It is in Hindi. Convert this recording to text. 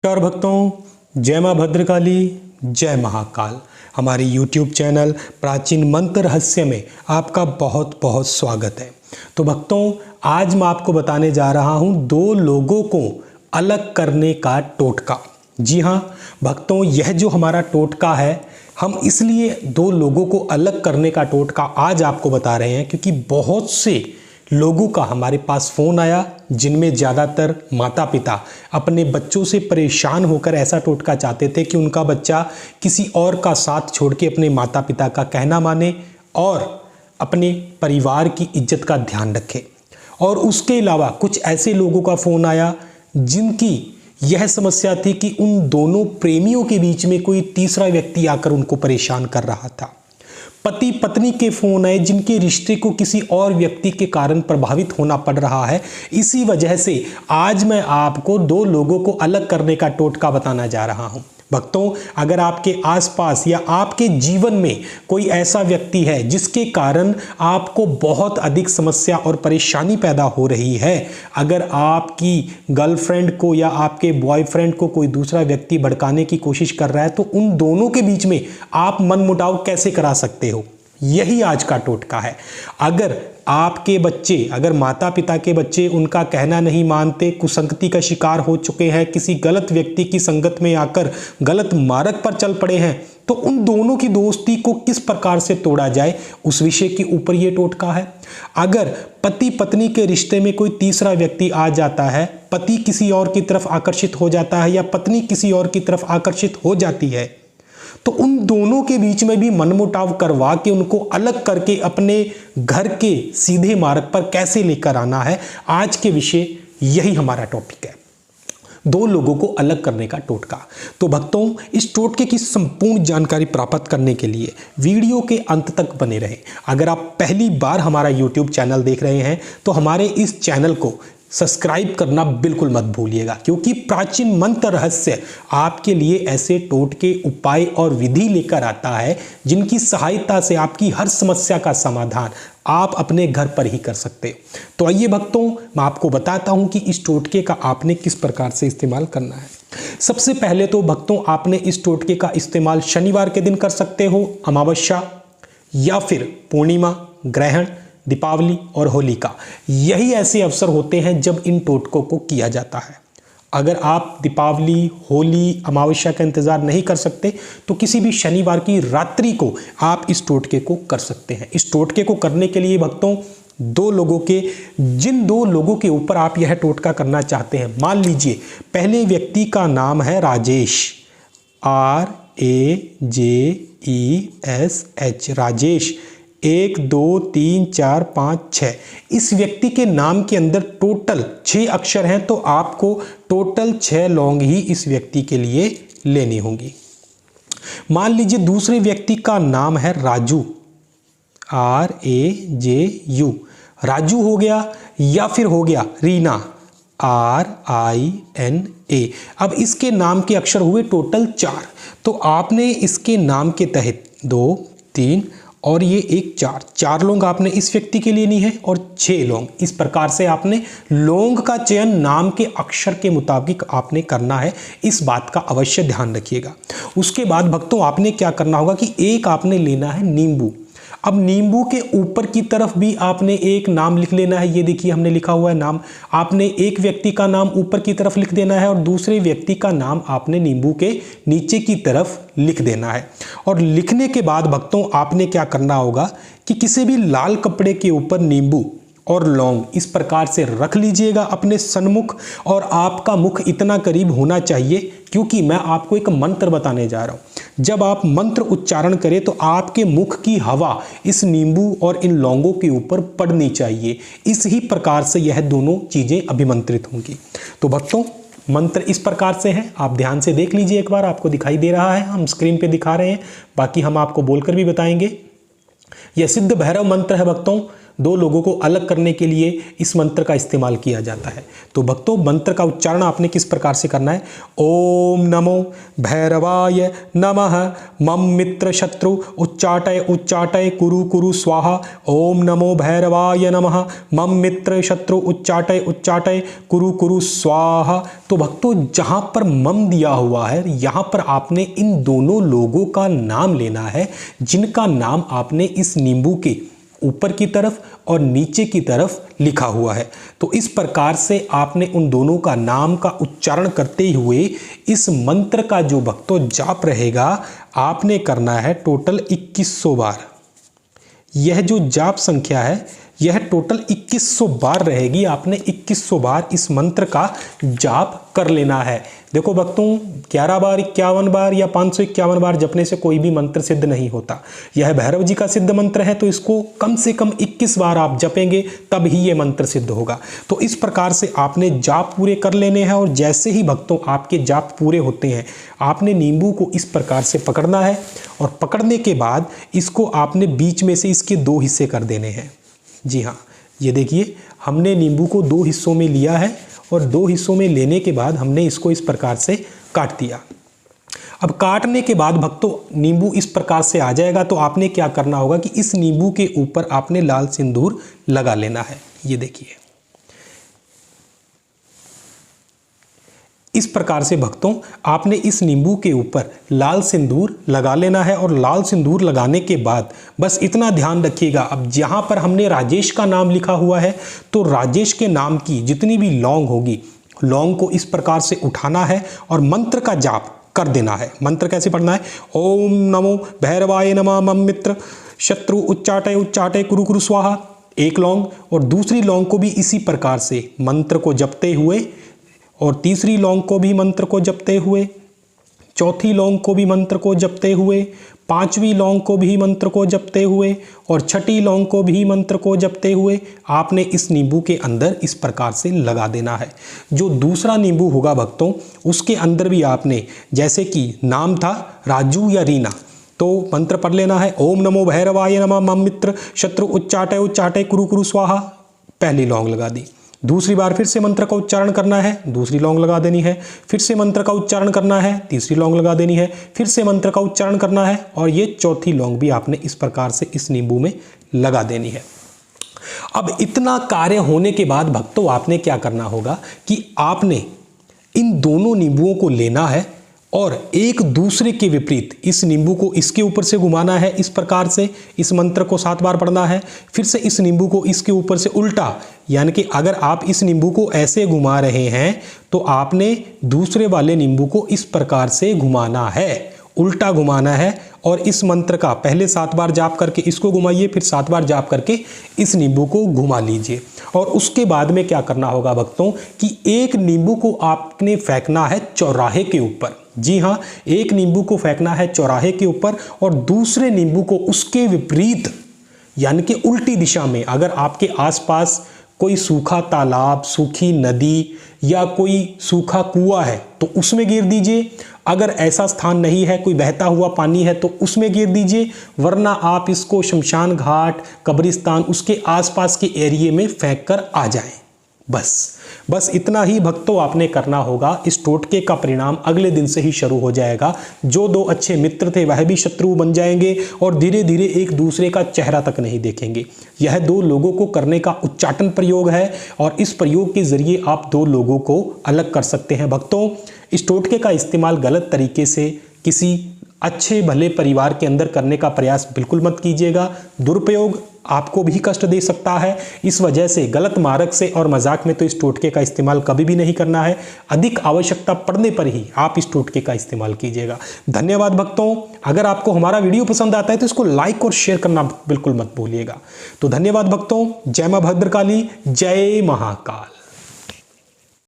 और भक्तों, जय माँ भद्रकाली, जय महाकाल। हमारे YouTube चैनल प्राचीन मंत्र रहस्य में आपका बहुत बहुत स्वागत है। तो भक्तों, आज मैं आपको बताने जा रहा हूँ दो लोगों को अलग करने का टोटका। जी हाँ भक्तों, यह जो हमारा टोटका है, हम इसलिए दो लोगों को अलग करने का टोटका आज आपको बता रहे हैं क्योंकि बहुत से लोगों का हमारे पास फ़ोन आया जिनमें ज़्यादातर माता पिता अपने बच्चों से परेशान होकर ऐसा टोटका चाहते थे कि उनका बच्चा किसी और का साथ छोड़ के अपने माता पिता का कहना माने और अपने परिवार की इज्जत का ध्यान रखे। और उसके अलावा कुछ ऐसे लोगों का फ़ोन आया जिनकी यह समस्या थी कि उन दोनों प्रेमियों के बीच में कोई तीसरा व्यक्ति आकर उनको परेशान कर रहा था। पति पत्नी के फोन आए जिनके रिश्ते को किसी और व्यक्ति के कारण प्रभावित होना पड़ रहा है। इसी वजह से आज मैं आपको दो लोगों को अलग करने का टोटका बताना जा रहा हूं। भक्तों, अगर आपके आसपास या आपके जीवन में कोई ऐसा व्यक्ति है जिसके कारण आपको बहुत अधिक समस्या और परेशानी पैदा हो रही है, अगर आपकी गर्लफ्रेंड को या आपके बॉयफ्रेंड को कोई दूसरा व्यक्ति भड़काने की कोशिश कर रहा है, तो उन दोनों के बीच में आप मनमुटाव कैसे करा सकते हो, यही आज का टोटका है। अगर आपके बच्चे, अगर माता पिता के बच्चे उनका कहना नहीं मानते, कुसंगति का शिकार हो चुके हैं, किसी गलत व्यक्ति की संगत में आकर गलत मार्ग पर चल पड़े हैं, तो उन दोनों की दोस्ती को किस प्रकार से तोड़ा जाए, उस विषय के ऊपर ये टोटका है। अगर पति पत्नी के रिश्ते में कोई तीसरा व्यक्ति आ जाता है, पति किसी और की तरफ आकर्षित हो जाता है या पत्नी किसी और की तरफ आकर्षित हो जाती है, तो उन दोनों के बीच में भी मनमुटाव करवा के उनको अलग करके अपने घर के सीधे मार्ग पर कैसे लेकर आना है, आज के विषय यही हमारा टॉपिक है, दो लोगों को अलग करने का टोटका। तो भक्तों, इस टोटके की संपूर्ण जानकारी प्राप्त करने के लिए वीडियो के अंत तक बने रहें। अगर आप पहली बार हमारा YouTube चैनल देख रहे हैं तो हमारे इस चैनल को सब्सक्राइब करना बिल्कुल मत भूलिएगा, क्योंकि प्राचीन मंत्र रहस्य आपके लिए ऐसे टोटके, उपाय और विधि लेकर आता है जिनकी सहायता से आपकी हर समस्या का समाधान आप अपने घर पर ही कर सकते हो। तो आइए भक्तों, मैं आपको बताता हूं कि इस टोटके का आपने किस प्रकार से इस्तेमाल करना है। सबसे पहले तो भक्तों, आपने इस टोटके का इस्तेमाल शनिवार के दिन कर सकते हो, अमावस्या या फिर पूर्णिमा, ग्रहण, दीपावली और होली का, यही ऐसे अवसर होते हैं जब इन टोटकों को किया जाता है। अगर आप दीपावली, होली, अमावस्या का इंतजार नहीं कर सकते तो किसी भी शनिवार की रात्रि को आप इस टोटके को कर सकते हैं। इस टोटके को करने के लिए भक्तों, जिन दो लोगों के ऊपर आप यह टोटका करना चाहते हैं, मान लीजिए पहले व्यक्ति का नाम है राजेश, RAJESH, राजेश, 1 2 3 4 5 6। इस व्यक्ति के नाम के अंदर टोटल 6 अक्षर हैं, तो आपको टोटल 6 लौंग ही इस व्यक्ति के लिए लेनी होंगी। मान लीजिए दूसरे व्यक्ति का नाम है राजू, RAJU, राजू हो गया, या फिर हो गया रीना, RINA। अब इसके नाम के अक्षर हुए टोटल 4, तो आपने इसके नाम के तहत 2 3 और ये 1 4 लौंग आपने इस व्यक्ति के लिए ली है और 6 लौंग। इस प्रकार से आपने लौंग का चयन नाम के अक्षर के मुताबिक आपने करना है, इस बात का अवश्य ध्यान रखिएगा। उसके बाद भक्तों, आपने क्या करना होगा कि एक आपने लेना है नींबू। अब नींबू के ऊपर की तरफ भी आपने एक नाम लिख लेना है। ये देखिए हमने लिखा हुआ है नाम। आपने एक व्यक्ति का नाम ऊपर की तरफ लिख देना है और दूसरे व्यक्ति का नाम आपने नींबू के नीचे की तरफ लिख देना है। और लिखने के बाद भक्तों, आपने क्या करना होगा कि किसी भी लाल कपड़े के ऊपर नींबू और लौंग इस प्रकार से रख लीजिएगा अपने सन्मुख, और आपका मुख इतना करीब होना चाहिए, क्योंकि मैं आपको एक मंत्र बताने जा रहा हूं। जब आप मंत्र उच्चारण करें तो आपके मुख की हवा इस नींबू और इन लौंगों के ऊपर पड़नी चाहिए। इस ही प्रकार से यह दोनों चीजें अभिमंत्रित होंगी। तो भक्तों, मंत्र इस प्रकार से है, आप ध्यान से देख लीजिए एक बार। आपको दिखाई दे रहा है, हम स्क्रीन पे दिखा रहे हैं, बाकी हम आपको बोलकर भी बताएंगे। यह सिद्ध भैरव मंत्र है भक्तों। दो लोगों को अलग करने के लिए इस मंत्र का इस्तेमाल किया जाता है। तो भक्तों, मंत्र का उच्चारण आपने किस प्रकार से करना है? ओम नमो भैरवाय नमः मम मित्र शत्रु उच्चाटय उच्चाटय कुरु कुरु स्वाहा। ओम नमो भैरवाय नमः मम मित्र शत्रु उच्चाटय उच्चाटय कुरु कुरु स्वाहा। तो भक्तों, जहां पर मम दिया हुआ है यहां पर आपने इन दोनों लोगों का नाम लेना है, जिनका नाम आपने इस नींबू के ऊपर की तरफ और नीचे की तरफ लिखा हुआ है। तो इस प्रकार से आपने उन दोनों का नाम का उच्चारण करते हुए इस मंत्र का जो भक्तों जाप रहेगा आपने करना है टोटल 2100 बार। यह जो जाप संख्या है यह टोटल 2100 बार रहेगी। आपने 2100 बार इस मंत्र का जाप कर लेना है। देखो भक्तों, 11 बार, 51 बार या 551 बार जपने से कोई भी मंत्र सिद्ध नहीं होता। यह भैरव जी का सिद्ध मंत्र है, तो इसको कम से कम 21 बार आप जपेंगे तब ही ये मंत्र सिद्ध होगा। तो इस प्रकार से आपने जाप पूरे कर लेने हैं और जैसे ही भक्तों आपके जाप पूरे होते हैं आपने नींबू को इस प्रकार से पकड़ना है और पकड़ने के बाद इसको आपने बीच में से इसके 2 हिस्से कर देने हैं। जी हाँ, ये देखिए, हमने नींबू को 2 हिस्सों में लिया है और 2 हिस्सों में लेने के बाद हमने इसको इस प्रकार से काट दिया। अब काटने के बाद भक्तों नींबू इस प्रकार से आ जाएगा। तो आपने क्या करना होगा कि इस नींबू के ऊपर आपने लाल सिंदूर लगा लेना है। ये देखिए, इस प्रकार से भक्तों आपने इस नींबू के ऊपर लाल सिंदूर लगा लेना है। और लाल सिंदूर लगाने के बाद बस इतना ध्यान रखिएगा, अब जहाँ पर हमने राजेश का नाम लिखा हुआ है तो राजेश के नाम की जितनी भी लौंग होगी, लौंग को इस प्रकार से उठाना है और मंत्र का जाप कर देना है। मंत्र कैसे पढ़ना है? ओम नमो भैरवाय नमः मम मित्र शत्रु उच्चाटय उच्चाटय कुरु कुरु स्वाहा। एक लौंग और दूसरी लौंग को भी इसी प्रकार से मंत्र को जपते हुए, और तीसरी लौंग को भी मंत्र को जपते हुए, चौथी लौंग को भी मंत्र को जपते हुए, पांचवी लौंग को भी मंत्र को जपते हुए और छठी लौंग को भी मंत्र को जपते हुए आपने इस नींबू के अंदर इस प्रकार से लगा देना है। जो दूसरा नींबू होगा भक्तों उसके अंदर भी आपने, जैसे कि नाम था राजू या रीना, तो मंत्र पढ़ लेना है ओम नमो भैरवाय नमः मम मित्र शत्रु उच्चाटय उच्चाटय कुरु कुरु स्वाहा। पहली लौंग लगा दी। दूसरी बार फिर से मंत्र का उच्चारण करना है, दूसरी लौंग लगा देनी है। फिर से मंत्र का उच्चारण करना है, तीसरी लौंग लगा देनी है। फिर से मंत्र का उच्चारण करना है और ये चौथी लौंग भी आपने इस प्रकार से इस नींबू में लगा देनी है। अब इतना कार्य होने के बाद भक्तों आपने क्या करना होगा कि आपने इन दोनों नींबुओं को लेना है और एक दूसरे के विपरीत इस नींबू को इसके ऊपर से घुमाना है। इस प्रकार से इस मंत्र को 7 बार पढ़ना है। फिर से इस नींबू को इसके ऊपर से उल्टा, यानी कि अगर आप इस नींबू को ऐसे घुमा रहे हैं तो आपने दूसरे वाले नींबू को इस प्रकार से घुमाना है, उल्टा घुमाना है। और इस मंत्र का पहले 7 बार जाप करके इसको घुमाइए, फिर 7 बार जाप करके इस नींबू को घुमा लीजिए। और उसके बाद में क्या करना होगा भक्तों कि एक नींबू को आपने फेंकना है चौराहे के ऊपर। जी हाँ, एक नींबू को फेंकना है चौराहे के ऊपर और दूसरे नींबू को उसके विपरीत, यानी कि उल्टी दिशा में। अगर आपके आसपास कोई सूखा तालाब, सूखी नदी या कोई सूखा कुआं है तो उसमें गिर दीजिए। अगर ऐसा स्थान नहीं है, कोई बहता हुआ पानी है तो उसमें गिर दीजिए, वरना आप इसको शमशान घाट, कब्रिस्तान, उसके आसपास के एरिया में फेंक कर आ जाएं। बस इतना ही भक्तों आपने करना होगा। इस टोटके का परिणाम अगले दिन से ही शुरू हो जाएगा। जो 2 अच्छे मित्र थे वह भी शत्रु बन जाएंगे और धीरे धीरे एक दूसरे का चेहरा तक नहीं देखेंगे। यह 2 लोगों को करने का उच्चाटन प्रयोग है और इस प्रयोग के जरिए आप 2 लोगों को अलग कर सकते हैं। भक्तों, इस टोटके का इस्तेमाल गलत तरीके से किसी अच्छे भले परिवार के अंदर करने का प्रयास बिल्कुल मत कीजिएगा। दुरुपयोग आपको भी कष्ट दे सकता है। इस वजह से गलत मार्ग से और मजाक में तो इस टोटके का इस्तेमाल कभी भी नहीं करना है। अधिक आवश्यकता पड़ने पर ही आप इस टोटके का इस्तेमाल कीजिएगा। धन्यवाद भक्तों। अगर आपको हमारा वीडियो पसंद आता है तो इसको लाइक और शेयर करना बिल्कुल मत भूलिएगा। तो धन्यवाद भक्तों। जय मां भद्रकाली, जय महाकाल।